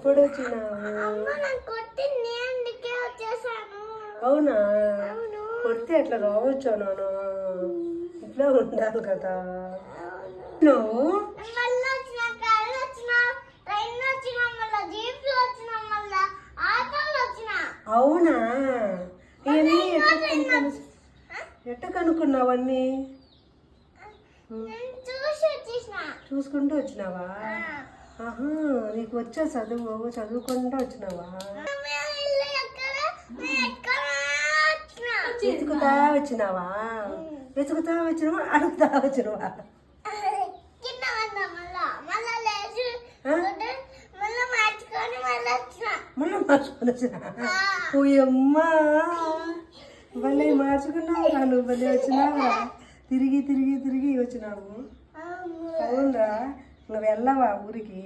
ఎప్పుడు వచ్చినావు? అవునా? కొడితే ఎట్లా రావచ్చు నాను, ఇట్లా ఉండాలి కదా నువ్వు. అవునా? ఇవన్నీ ఎట్ట కనుక్కున్నావన్నీ? చూసుకుంటూ వచ్చినావా? ఆహా, నీకు వచ్చా చదువు, చదువుకుంటూ వచ్చినావా? వెతుకుతా వచ్చినావా? వెతుకుతా వచ్చినావా, అడుగుతా వచ్చినావా? మళ్ళీ మార్చుకొని వచ్చినా? పోయమ్మా, భలే మార్చుకున్నావు, నువ్వు భలే వచ్చినావా? తిరిగి తిరిగి తిరిగి వచ్చినావు. అవునరా? నువ్వు వెళ్ళవా ఊరికి?